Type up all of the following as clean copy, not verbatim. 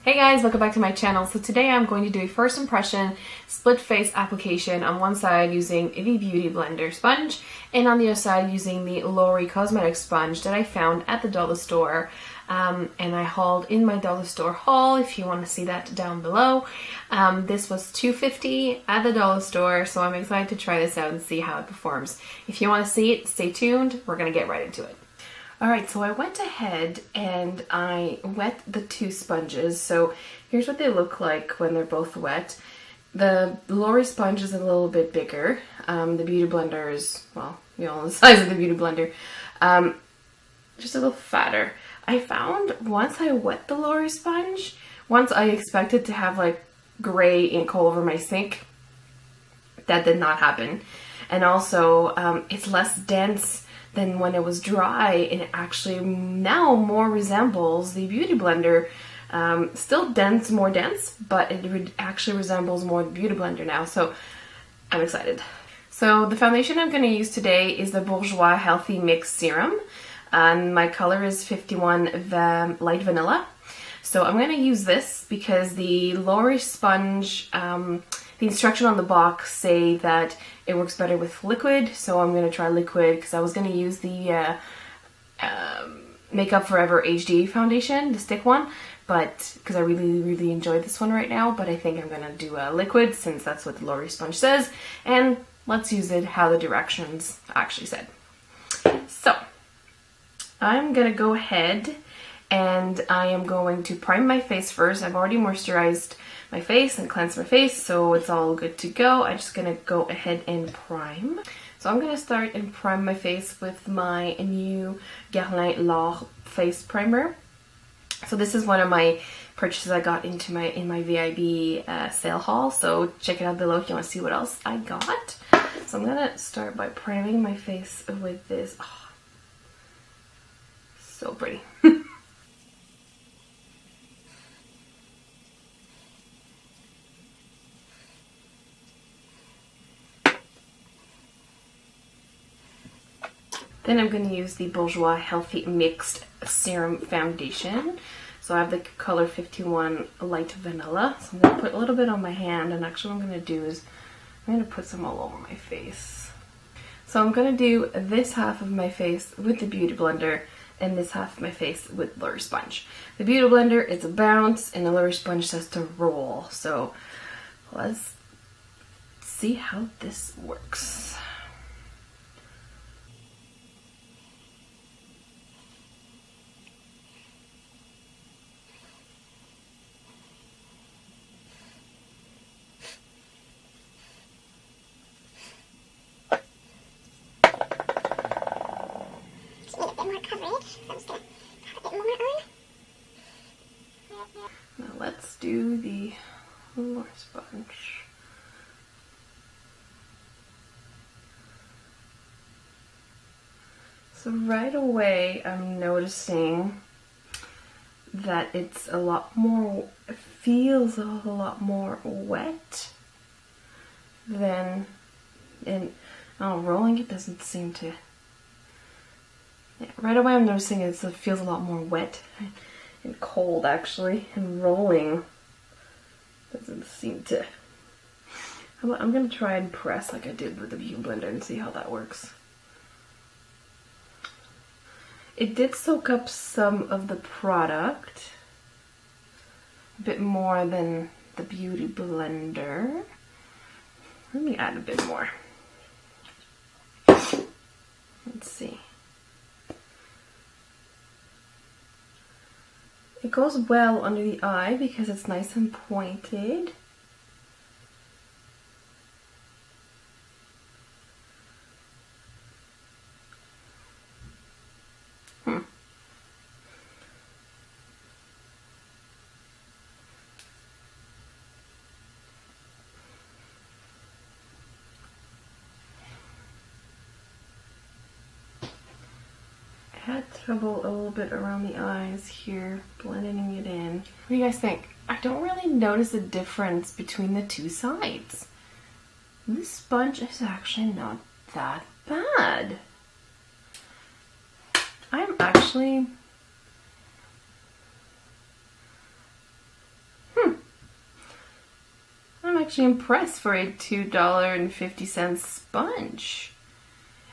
Hey guys, welcome back to my channel. So today I'm going to do a first impression split face application on one side using the Beauty Blender sponge and on the other side using the Lori Cosmetic Sponge that I found at the dollar store. And I hauled in my dollar store haul if you want to see that down below. This was $2.50 at the dollar store, so I'm excited to try this out and see how it performs. If you want to see it, stay tuned. We're going to get right into it. Alright, so I went ahead and I wet the two sponges. So here's what they look like when they're both wet. The Lori sponge is a little bit bigger. The Beauty Blender is, well, you know, the size of the Beauty Blender. Just a little fatter. I found once I wet the Lori sponge, once I expected to have like gray ink all over my sink. That did not happen. And also, it's less dense than when it was dry, and it actually now more resembles the Beauty Blender. Still dense, more dense, but it actually resembles more the Beauty Blender now, so I'm excited. So the foundation I'm going to use today is the Bourjois Healthy Mix Serum, and my color is 51 Light Vanilla. So I'm going to use this because the Lori sponge, the instruction on the box say that it works better with liquid, so I'm going to try liquid because I was going to use the Makeup Forever HD foundation, the stick one, but because I really enjoy this one right now, but I think I'm going to do a liquid since that's what the Lori sponge says, and let's use it how the directions actually said. So I'm going to go ahead and I am going to prime my face first. I've already moisturized my face and cleansed my face, so it's all good to go. I'm just gonna go ahead and prime. So I'm gonna start and prime my face with my new Guerlain L'Or face primer. So this is one of my purchases I got in my VIB sale haul, so check it out below if you want to see what else I got. So I'm gonna start by priming my face with this. Oh, so pretty. Then I'm going to use the Bourjois Healthy Mixed Serum Foundation. So I have the color 51 Light Vanilla. So I'm going to put a little bit on my hand, and actually what I'm going to do is I'm going to put some all over my face. So I'm going to do this half of my face with the Beauty Blender and this half of my face with Lori Sponge. The Beauty Blender is a bounce and the Lori Sponge says to roll. So let's see how this works. Now let's do the Lori sponge. So right away I'm noticing that it's a lot more, it feels a lot more wet than in, rolling it doesn't seem to. Yeah, right away I'm noticing it feels a lot more wet and cold actually, and rolling doesn't seem to. I'm going to try and press like I did with the Beauty Blender and see how that works. It did soak up some of the product, a bit more than the Beauty Blender. Let me add a bit more. Let's see. It goes well under the eye because it's nice and pointed. I had trouble a little bit around the eyes here, blending it in. What do you guys think? I don't really notice a difference between the two sides. This sponge is actually not that bad. I'm actually actually impressed for a $2.50 sponge.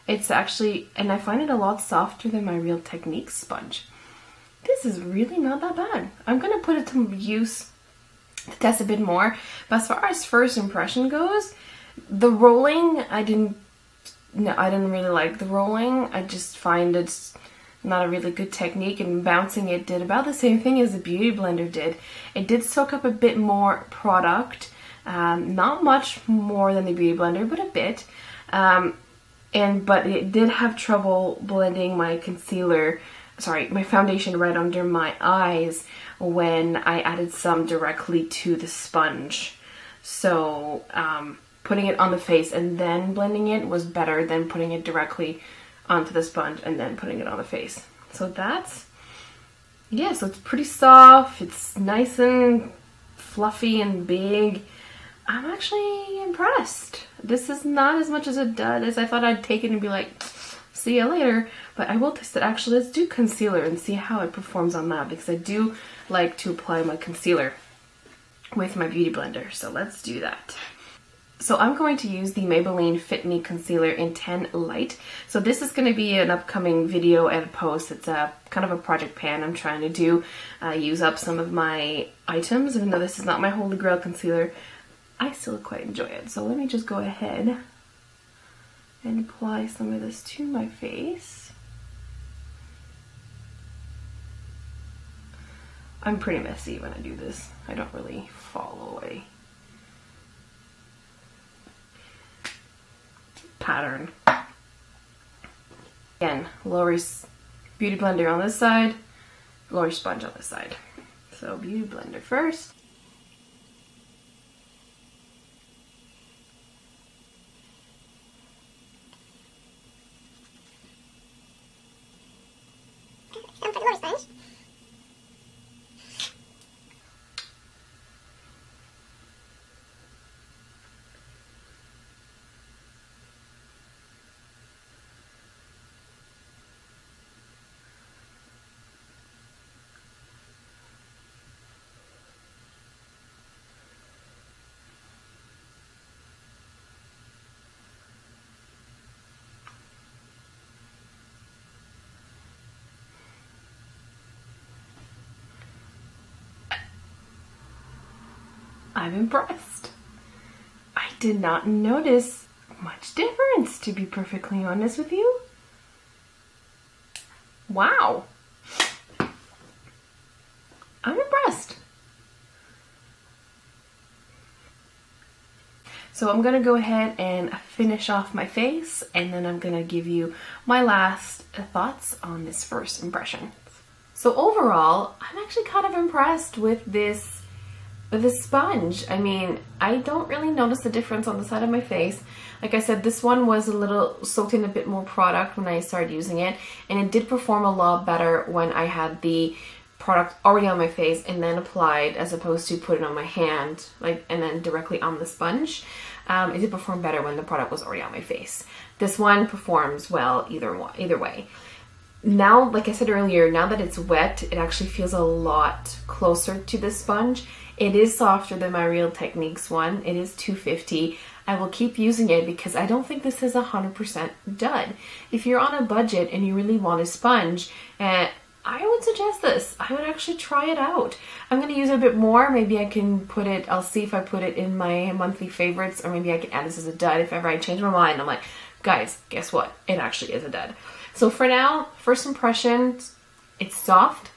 It's actually, and I find it a lot softer than my Real Techniques sponge. This is really not that bad. I'm gonna put it to use to test a bit more. But as far as first impression goes, the rolling, I didn't really like the rolling. I just find it's not a really good technique, and bouncing it did about the same thing as the Beauty Blender did. It did soak up a bit more product, not much more than the Beauty Blender, but a bit. But it did have trouble blending my my foundation right under my eyes when I added some directly to the sponge. So putting it on the face and then blending it was better than putting it directly onto the sponge and then putting it on the face. So so it's pretty soft, it's nice and fluffy and big. I'm actually impressed. This is not as much as a dud as I thought I'd take it and be like, see ya later. But I will test it. Actually, let's do concealer and see how it performs on that, because I do like to apply my concealer with my Beauty Blender. So let's do that. So I'm going to use the Maybelline Fit Me Concealer in 10 Light. So this is going to be an upcoming video and post. It's a kind of a project pan I'm trying to do. Use up some of my items, even though this is not my holy grail concealer. I still quite enjoy it. So let me just go ahead and apply some of this to my face. I'm pretty messy when I do this. I don't really follow a pattern. Again, Lori's Beauty Blender on this side, Lori Sponge on this side. So Beauty Blender first. I'm impressed. I did not notice much difference, to be perfectly honest with you. Wow. I'm impressed. So I'm gonna go ahead and finish off my face, and then I'm gonna give you my last thoughts on this first impression. So overall, I'm actually kind of impressed with this sponge. I mean, I don't really notice the difference on the side of my face. Like I said, this one was a little soaked in a bit more product when I started using it, and it did perform a lot better when I had the product already on my face and then applied, as opposed to put it on my hand and then directly on the sponge. It did perform better when the product was already on my face. This one performs well either way. Now, like I said earlier, now that it's wet, it actually feels a lot closer to the sponge. It is softer than my Real Techniques one. It is $2.50. I will keep using it because I don't think this is 100% dud. If you're on a budget and you really want a sponge, I would suggest this. I would actually try it out. I'm going to use it a bit more. Maybe I can put it, I'll see if I put it in my monthly favorites, or maybe I can add this as a dud if ever I change my mind. I'm like, guys, guess what? It actually is a dud. So for now, first impressions, it's soft.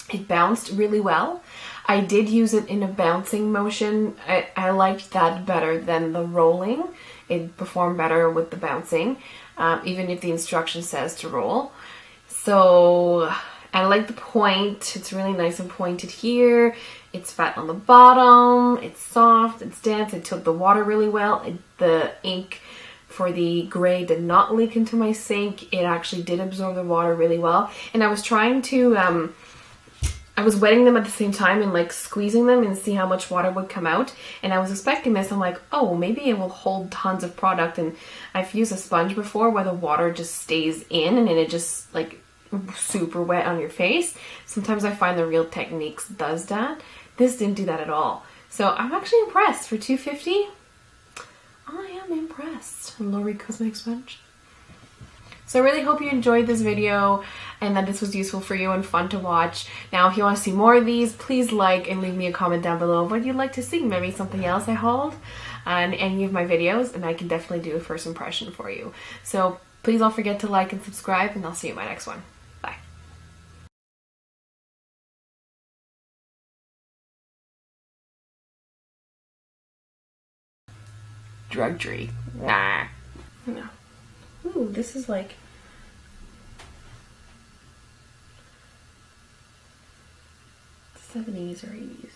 It bounced really well. I did use it in a bouncing motion. I liked that better than the rolling. It performed better with the bouncing, even if the instruction says to roll. So I like the point. It's really nice and pointed here. It's fat on the bottom. It's soft. It's dense. It took the water really well. The ink for the gray did not leak into my sink. It actually did absorb the water really well. And I was trying to... I was wetting them at the same time and like squeezing them and see how much water would come out. And I was expecting this. I'm like, oh, maybe it will hold tons of product. And I've used a sponge before where the water just stays in and then it just like super wet on your face. Sometimes I find the Real Techniques does that. This didn't do that at all. So I'm actually impressed. For $2.50, I am impressed. Lori Cosmetic Sponge. So I really hope you enjoyed this video and that this was useful for you and fun to watch. Now, if you want to see more of these, please like and leave me a comment down below of what you'd like to see. Maybe something else I hauled on any of my videos, and I can definitely do a first impression for you. So please don't forget to like and subscribe, and I'll see you in my next one. Bye. Drudgery. Nah. No. Ooh, this is like... '70s or '80s.